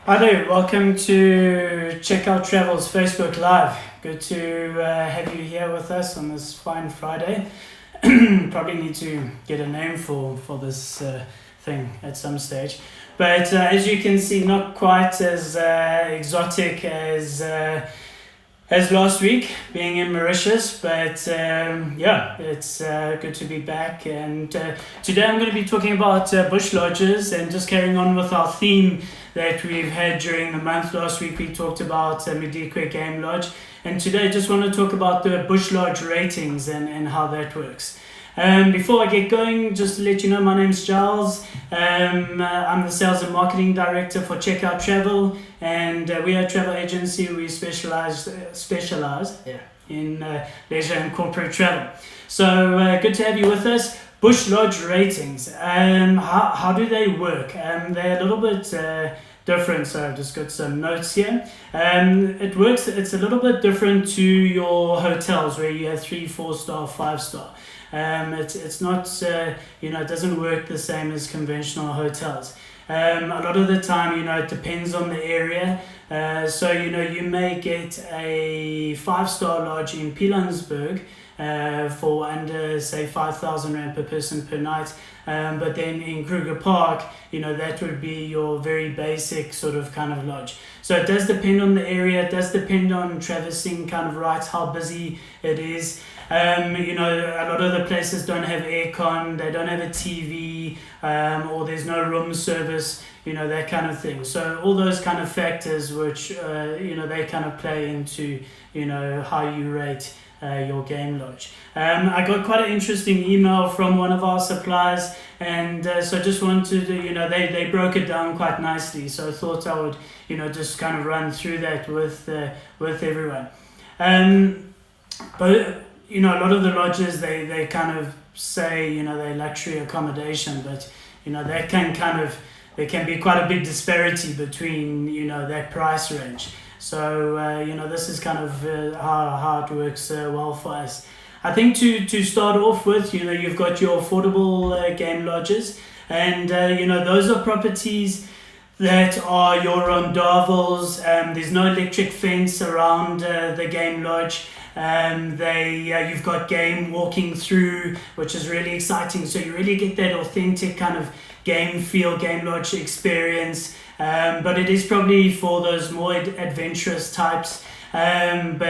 Hi there, welcome to Check Out Travels Facebook Live. Good to have you here with us on this fine Friday. Probably need to get a name for this thing at some stage. But as you can see, not quite as exotic as last week, being in Mauritius, but yeah, it's good to be back. And today I'm going to be talking about bush lodges and just carrying on with our theme that we've had during the month. Last week we talked about Madikwe Game Lodge, and today I just want to talk about the bush lodge ratings and how that works. Before I get going, just to let you know, my name's Giles. I'm the Sales and Marketing Director for Checkout Travel, and we are a travel agency. We specialize in leisure and corporate travel. So good to have you with us. Bush lodge ratings. How do they work? They're a little bit different, so I've just got some notes here. It works. It's a little bit different to your hotels where you have 3, 4 star, 5 star. It's not, it doesn't work the same as conventional hotels. A lot of the time, it depends on the area. So, you may get a 5-star lodge in Pilanesberg for under, say, 5,000 Rand per person per night. But then in Kruger Park, that would be your very basic sort of kind of lodge. So it does depend on the area. It does depend on traversing kind of rights, how busy it is. A lot of the places don't have aircon, they don't have a TV, or there's no room service, that kind of thing. So all those kind of factors which, they kind of play into, how you rate your game lodge. I got quite an interesting email from one of our suppliers, and so I just wanted to, they broke it down quite nicely. So I thought I would, just kind of run through that with everyone. But a lot of the lodges, they kind of say, they're luxury accommodation, but, that there can be quite a big disparity between, that price range. So, this is kind of how it works well for us. I think to start off with, you've got your affordable game lodges, and, those are properties that are your rondavels. There's no electric fence around the game lodge. You've got game walking through, which is really exciting. So you really get that authentic kind of game feel, game lodge experience. But it is probably for those more adventurous types. I love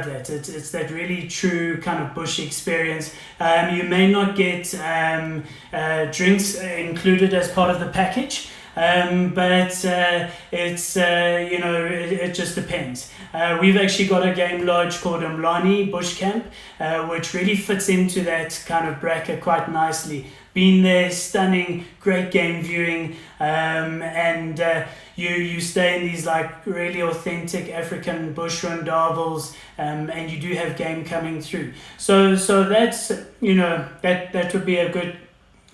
that. It's that really true kind of bush experience. You may not get drinks included as part of the package. But it just depends. We've actually got a game lodge called Umlani Bush Camp, which really fits into that kind of bracket quite nicely. Been there, stunning, great game viewing, and you stay in these like really authentic African bush rondavels, and you do have game coming through. So that's that would be a good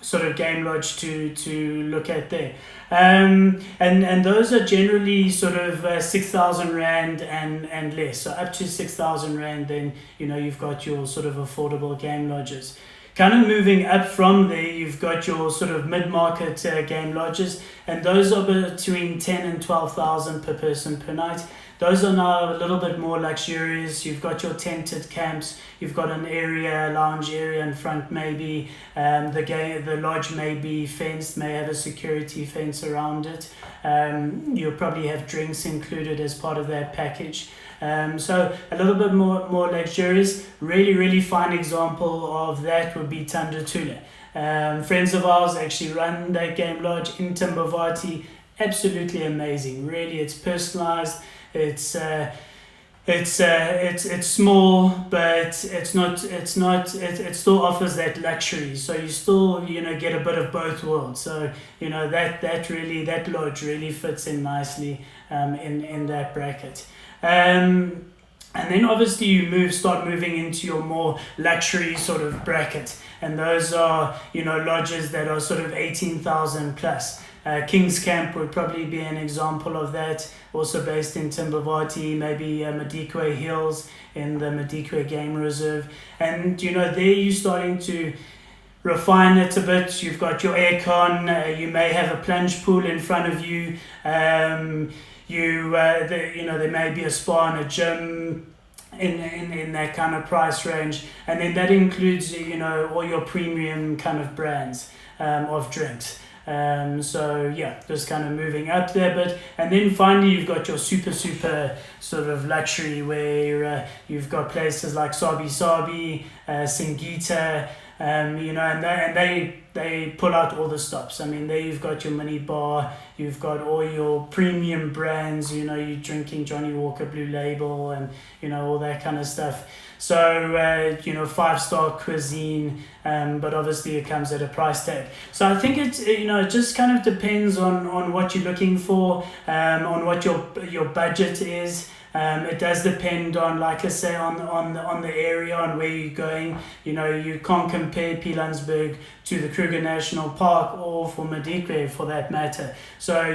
sort of game lodge to look at there. And those are generally sort of 6,000 Rand and less. So up to 6,000 Rand, then you've got your sort of affordable game lodges. Kind of moving up from there, you've got your sort of mid-market game lodges, and those are between 10 and 12,000 per person per night. Those are now a little bit more luxurious. You've got your tented camps. You've got an area, lounge area in front maybe. The lodge may be fenced, may have a security fence around it. You'll probably have drinks included as part of that package. So a little bit more luxurious. Really, really fine example of that would be Thando Thule. Friends of ours actually run that game lodge in Timbavati. Absolutely amazing. Really, it's personalized. It's small, but it still offers that luxury. So you still get a bit of both worlds. So that lodge really fits in nicely in that bracket. And then obviously you start moving into your more luxury sort of bracket, and those are lodges that are sort of 18,000 plus. King's Camp would probably be an example of that, also based in Timbavati, maybe Madikwe Hills in the Madikwe Game Reserve. And there you're starting to refine it a bit. You've got your aircon. You may have a plunge pool in front of you. There may be a spa and a gym in that kind of price range, and then that includes all your premium kind of brands of drinks. Just kind of moving up there a bit. And then finally you've got your super sort of luxury, where you've got places like Sabi Sabi, Singita, and they pull out all the stops. I mean, there you've got your mini bar, you've got all your premium brands, you're drinking Johnny Walker Blue Label and, all that kind of stuff. So, 5-star cuisine, but obviously it comes at a price tag. So I think it just kind of depends on what you're looking for, on what your budget is. It does depend on, like I say, on the area, on where you're going. You can't compare Pilanesberg to the Kruger National Park or for Madikwe for that matter. So,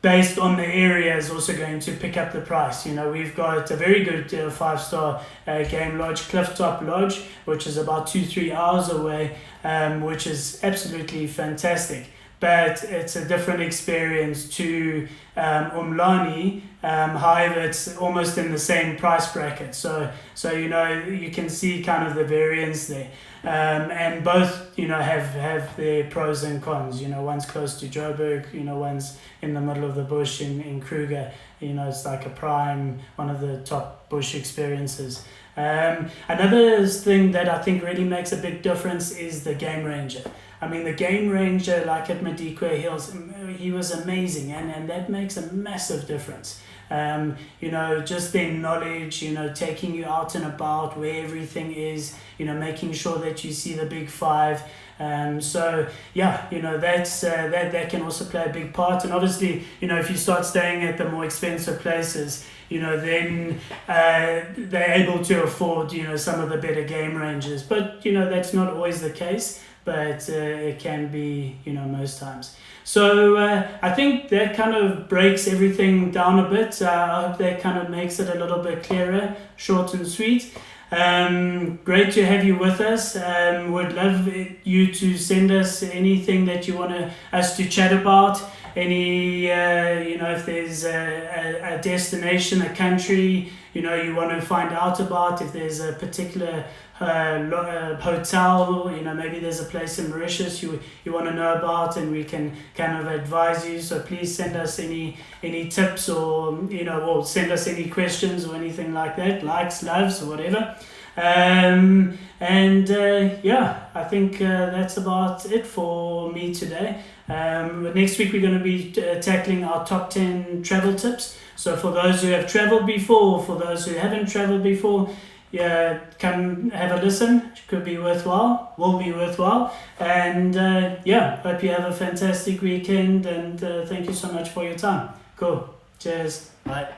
based on the area is also going to pick up the price. We've got a very good 5-star game lodge, Clifftop Lodge, which is about 2-3 hours away, which is absolutely fantastic. But it's a different experience to Umlani. However, it's almost in the same price bracket. So you can see kind of the variance there. And both, have their pros and cons. One's close to Joburg, one's in the middle of the bush in Kruger. It's like a prime, one of the top bush experiences. Another thing that I think really makes a big difference is the Game Ranger. I mean, the Game Ranger, like at Madikwe Hills, he was amazing, and that makes a massive difference. Just their knowledge, taking you out and about where everything is, making sure that you see the big five. That's that can also play a big part. And obviously, if you start staying at the more expensive places, then they're able to afford, some of the better game ranges. But, that's not always the case, but it can be, most times. So I think that kind of breaks everything down a bit. I hope that kind of makes it a little bit clearer, short and sweet. Great to have you with us. Would love you to send us anything that you want us to chat about. Any, if there's a destination, a country, you want to find out about, if there's a particular hotel, maybe there's a place in Mauritius you want to know about, and we can kind of advise you. So please send us any tips, or or send us any questions or anything like that, likes, loves, or whatever. I think that's about it for me today. Next week we're going to be tackling our top 10 travel tips. So for those who have traveled before, for those who haven't traveled before, come have a listen. It could be worthwhile, will be worthwhile. And hope you have a fantastic weekend, and thank you so much for your time. Cool. Cheers. Bye.